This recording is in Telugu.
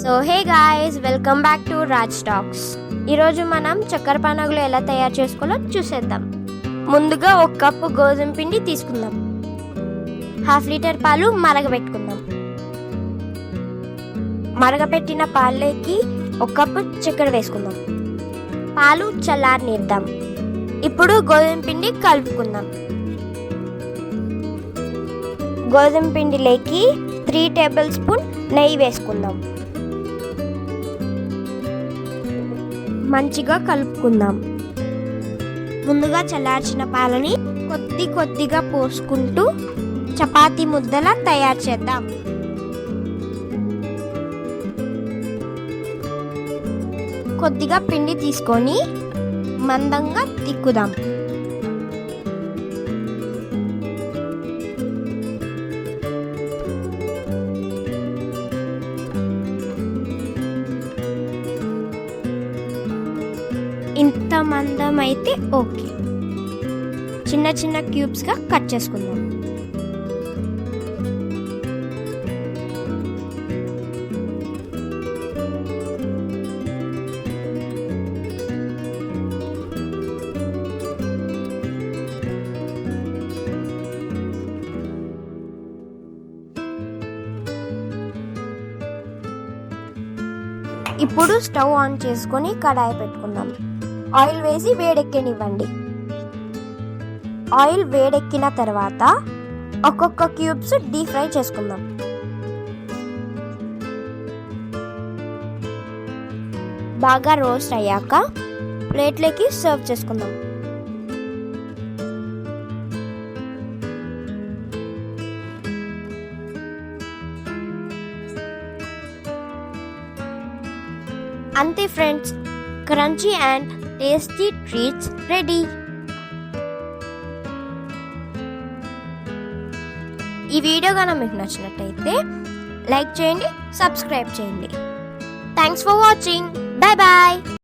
So hey guys, welcome back to Raj talks. ఈరోజు మనం చక్కెర పానీయాలు ఎలా తయారు చేసుకోవాలో చూసేద్దాం. ముందుగా 1 కప్పు గోధుమ పిండి తీసుకుందాం. 1/2 లీటర్ పాలు మరగబెట్టుకుందాం. మరగబెట్టిన పాలకి 1 కప్పు చక్కెర వేసుకుందాం. పాలు చల్లారనిద్దాం. ఇప్పుడు గోధుమ పిండి కలుపుకుందాం. గోధుమ పిండిలోకి 3 టేబుల్ స్పూన్ నెయ్యి వేసుకుందాం. మంచిగా కలుపుకుందాం. ముందుగా చల్లార్చిన పాలని కొద్దిగా పోసుకుంటూ చపాతీ ముద్దలా తయారు చేద్దాం. కొద్దిగా పిండి తీసుకొని మందంగా తిక్కుదాం. ఇంత మందం అయితే ఓకే. చిన్న క్యూబ్స్గా కట్ చేసుకుందాం. ఇప్పుడు స్టవ్ ఆన్ చేసుకొని కడాయి పెట్టుకుందాం. ఆయిల్ వేసి వేడెక్కనివ్వండి. ఆయిల్ వేడెక్కిన తర్వాత ఒక్కొక్క క్యూబ్స్ డీప్ ఫ్రై చేసుకుందాం. బాగా రోస్ట్ అయ్యాక ప్లేట్లోకి సర్వ్ చేసుకుందాం. అంతే friends, crunchy and tasty treats ready. ఈ వీడియో కనుక మీకు నచ్చినట్టయితే లైక్ చేయండి, సబ్స్క్రైబ్ చేయండి. Thanks for watching. Bye bye.